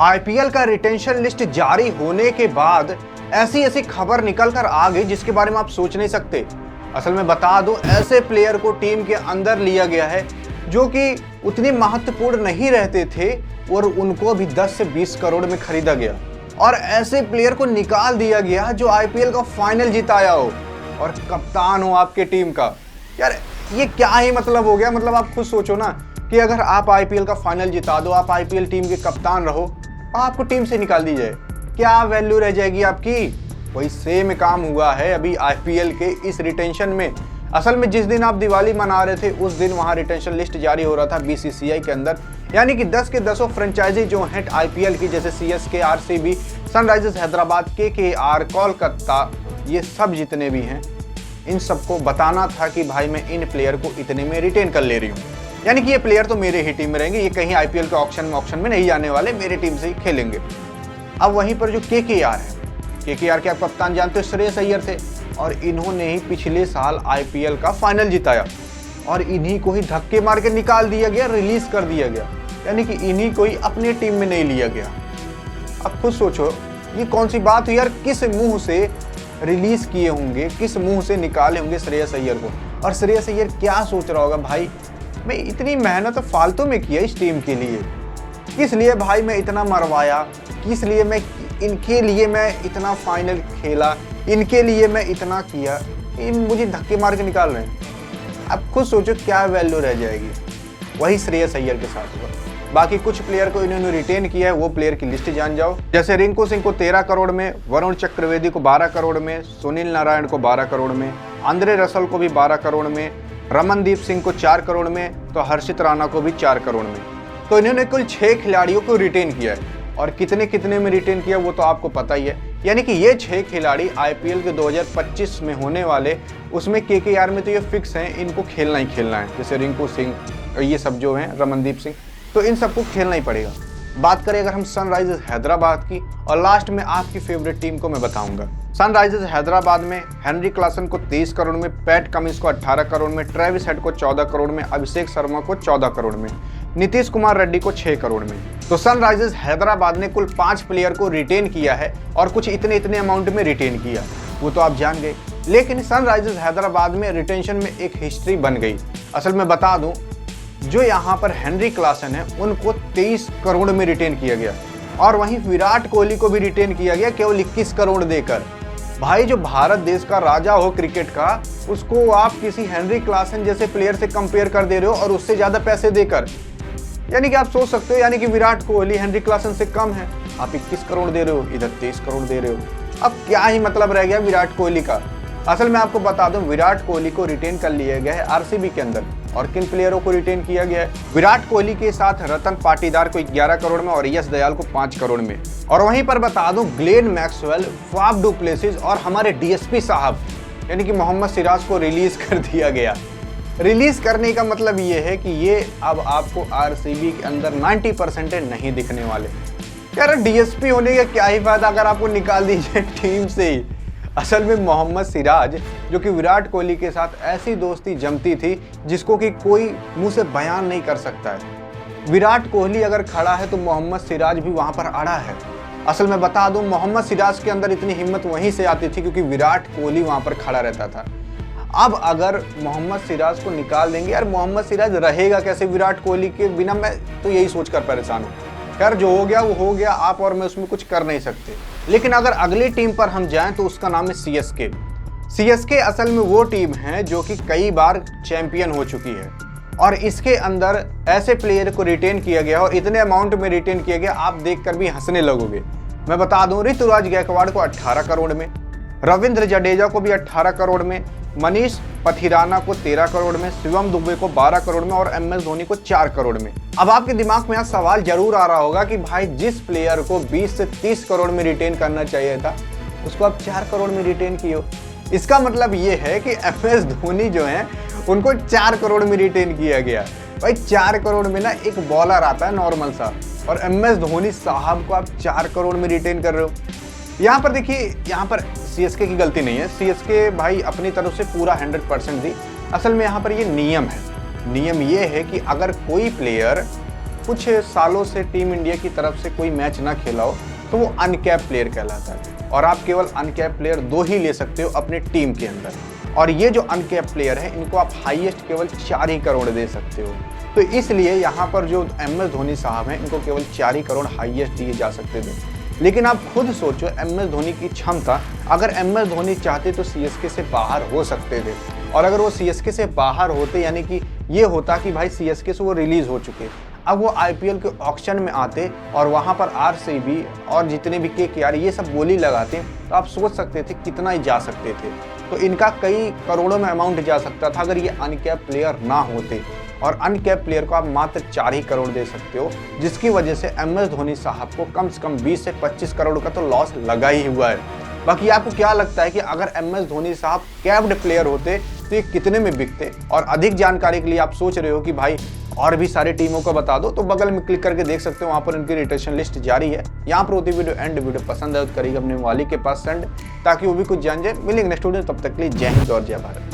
IPL का retention list जारी होने के बाद ऐसी ऐसी खबर निकल कर आ गई जिसके बारे में आप सोच नहीं सकते। असल में बता दूं, ऐसे प्लेयर को टीम के अंदर लिया गया है जो कि उतने महत्वपूर्ण नहीं रहते थे और उनको अभी 10 से 20 करोड़ में खरीदा गया। और ऐसे प्लेयर को निकाल दिया गया जो आईपीएल का फाइनल जिताया हो और कप्तान हो आपके टीम का। यार ये क्या ही मतलब हो गया। मतलब आप खुद सोचो ना कि अगर आप आईपीएल का फाइनल जिता दो, आप आईपीएल टीम के कप्तान रहो, आपको टीम से निकाल दी जाए, क्या वैल्यू रह जाएगी आपकी। वही सेम काम हुआ है अभी आईपीएल के इस रिटेंशन में। असल में जिस दिन आप दिवाली मना रहे थे उस दिन वहां रिटेंशन लिस्ट जारी हो रहा था बीसीसीआई के अंदर, यानी कि 10 के 10 फ्रेंचाइजी जो हैं आईपीएल की, जैसे CSK, RCB, Sunrisers Hyderabad, KKR, Kolkata, ये सब जितने भी हैं, इन सबको बताना था कि भाई मैं इन प्लेयर को इतने में रिटेन कर ले रही हूँ, यानी कि ये प्लेयर तो मेरे ही टीम में रहेंगे, ये कहीं आईपीएल के ऑक्शन में नहीं जाने वाले, मेरे टीम से ही खेलेंगे। अब वहीं पर जो केकेआर है, केकेआर के आप कप्तान जानते हो श्रेयस अय्यर थे, और इन्होंने ही पिछले साल आईपीएल का फाइनल जिताया और इन्हीं को ही धक्के मार के निकाल दिया गया, रिलीज कर दिया गया, यानी कि इन्हीं को ही अपने टीम में नहीं लिया गया। अब खुद सोचो ये कौन सी बात हुई यार, किस मुंह से रिलीज किए होंगे, किस मुंह से निकाले होंगे श्रेयस अय्यर को। और श्रेयस अय्यर क्या सोच रहा होगा, भाई मैं इतनी मेहनत फालतू में किया इस टीम के लिए, किस लिए भाई मैं इतना मरवाया, किस लिए मैं इनके लिए मैं इतना फाइनल खेला, इनके लिए मैं इतना किया, इन मुझे धक्के मार के निकाल रहे हैं। अब खुद सोचो क्या वैल्यू रह जाएगी। वही श्रेयस अय्यर के साथ हुआ। बाकी कुछ प्लेयर को इन्होंने रिटेन किया है, वो प्लेयर की लिस्ट जान जाओ। जैसे रिंकू सिंह को 13 करोड़ में, वरुण चक्रवर्ती को 12 करोड़ में, सुनील नारायण को 12 करोड़ में, आंद्रे रसल को भी 12 करोड़ में, रमनदीप सिंह को 4 करोड़ में, तो हर्षित राणा को भी 4 करोड़ में। तो इन्होंने कुल 6 खिलाड़ियों को रिटेन किया है। और कितने कितने में रिटेन किया वो तो आपको पता ही है, यानी कि ये 6 खिलाड़ी आईपीएल के 2025 में होने वाले, उसमें केकेआर में तो ये फिक्स हैं, इनको खेलना ही खेलना है। जैसे रिंकू सिंह, ये सब जो हैं, रमनदीप सिंह, तो इन सबको खेलना ही पड़ेगा। बात करें अगर हम सनराइजर्स हैदराबाद की, और लास्ट में आपकी फेवरेट टीम को मैं बताऊंगा। सनराइजर्स हैदराबाद में हेनरी क्लासन को 23 करोड़ में, पैट कमिंस को 18 करोड़ में, ट्रेविस हेड को 14 करोड़ में, अभिषेक शर्मा को 14 करोड़ में, नीतीश कुमार रेड्डी को 6 करोड़ में। तो सनराइजर्स हैदराबाद ने कुल 5 प्लेयर को रिटेन किया है और कुछ इतने इतने अमाउंट में रिटेन किया, वो तो आप जान गए। लेकिन सनराइजर्स हैदराबाद में रिटेंशन में एक हिस्ट्री बन गई। असल में बता दूं, जो यहाँ पर हेनरी क्लासन है उनको 23 करोड़ में रिटेन किया गया, और वहीं विराट कोहली को भी रिटेन किया गया केवल 21 करोड़ देकर। भाई जो भारत देश का राजा हो क्रिकेट का, उसको आप किसी हेनरी क्लासन जैसे प्लेयर से कंपेयर कर दे रहे हो और उससे ज्यादा पैसे देकर। यानी कि आप सोच सकते हो, यानी कि विराट कोहली हेनरी क्लासन से कम है, आप 21 करोड़ दे रहे हो, इधर 23 करोड़ दे रहे हो। अब क्या ही मतलब रह गया विराट कोहली का। असल में आपको बता दूं, विराट कोहली को रिटेन कर लिया गया है आरसीबी के अंदर। और किन प्लेयरों को रिटेन किया गया है? विराट कोहली के साथ रतन पाटीदार को 11 करोड़ में और यश दयाल को 5 करोड़ में। और वहीं पर बता दूं, Glenn Maxwell, Faf du Plessis और हमारे डीएसपी साहब यानी कि मोहम्मद सिराज को रिलीज कर दिया गया। रिलीज करने का मतलब ये है कि ये अब आपको आरसीबी के अंदर 90% नहीं दिखने वाले। यार डीएसपी होने का क्या ही फायदा अगर आपको निकाल दीजिए टीम से ही। असल में मोहम्मद सिराज, जो कि विराट कोहली के साथ ऐसी दोस्ती जमती थी जिसको कि कोई मुंह से बयान नहीं कर सकता है। विराट कोहली अगर खड़ा है तो मोहम्मद सिराज भी वहां पर अड़ा है। असल में बता दूं, मोहम्मद सिराज के अंदर इतनी हिम्मत वहीं से आती थी क्योंकि विराट कोहली वहां पर खड़ा रहता था। अब अगर मोहम्मद सिराज को निकाल देंगे, यार मोहम्मद सिराज रहेगा कैसे विराट कोहली के बिना? मैं तो यही सोचकर परेशान हूँ। यार जो हो गया वो हो गया, आप और मैं उसमें कुछ कर नहीं सकते। लेकिन अगर अगली टीम पर हम जाएं तो उसका नाम है सीएसके। सीएसके असल में वो टीम है जो कि कई बार चैंपियन हो चुकी है, और इसके अंदर ऐसे प्लेयर को रिटेन किया गया और इतने अमाउंट में रिटेन किया गया, आप देखकर भी हंसने लगोगे। मैं बता दूं, ऋतुराज गायकवाड़ को 18 करोड़ में, रविंद्र जडेजा को भी 18 करोड़ में, मनीष पथिराना को 13 करोड़ में, शिवम दुबे को 12 करोड़ में और एमएस धोनी को 4 करोड़ में। अब आपके दिमाग में यहाँ सवाल जरूर आ रहा होगा कि भाई जिस प्लेयर को 20 से 30 करोड़ में रिटेन करना चाहिए था उसको आप 4 करोड़ में रिटेन किए हो। इसका मतलब ये है कि एमएस धोनी जो है उनको 4 करोड़ में रिटेन किया गया। भाई 4 करोड़ में ना एक बॉलर आता है नॉर्मल सा, और एमएस धोनी साहब को आप 4 करोड़ में रिटेन कर रहे हो। यहाँ पर देखिए, यहाँ पर सीएसके की गलती नहीं है। सीएसके भाई अपनी तरफ से पूरा 100% दी। असल में यहाँ पर ये नियम है। नियम ये है कि अगर कोई प्लेयर कुछ सालों से टीम इंडिया की तरफ से कोई मैच ना खेला हो तो वो अनकैप प्लेयर कहलाता है। और आप केवल अनकैप प्लेयर 2 ही ले सकते हो अपने टीम के अंदर, और ये जो अनकैप प्लेयर है इनको आप हाईएस्ट केवल 4 ही करोड़ दे सकते हो। तो इसलिए यहाँ पर जो MS धोनी साहब हैं इनको केवल 4 ही करोड़ हाईएस्ट दिए जा सकते थे। लेकिन आप खुद सोचो MS धोनी की क्षमता, अगर MS धोनी चाहते तो CSK से बाहर हो सकते थे, और अगर वो CSK से बाहर होते यानी कि ये होता कि भाई CSK से वो रिलीज हो चुके, अब वो IPL के ऑक्शन में आते और वहाँ पर RCB और जितने भी KKR ये सब बोली लगाते, तो आप सोच सकते थे कितना ही जा सकते थे। तो इनका कई करोड़ों में अमाउंट जा सकता था अगर ये अनकैप प्लेयर ना होते, और अनकैप प्लेयर को आप मात्र 4 ही करोड़ दे सकते हो, जिसकी वजह से MS धोनी साहब को कम से कम 20 से 25 करोड़ का तो लॉस लगा ही हुआ है। बाकी आपको क्या लगता है कि अगर MS धोनी साहब कैप्ड प्लेयर होते तो ये कितने में बिकते? और अधिक जानकारी के लिए आप सोच रहे हो कि भाई और भी सारी टीमों को बता दो, तो बगल में क्लिक करके देख सकते हो, वहाँ पर इनकी रिटेशन लिस्ट जारी है। यहाँ पर होती वीडियो पसंद है तो करिएगा अपने वाली के पास सेंड, ताकि वो भी कुछ जान जाए। मिलेंगे नेक्स्ट वीडियो, तब तक के लिए जय हिंद और जय भारत।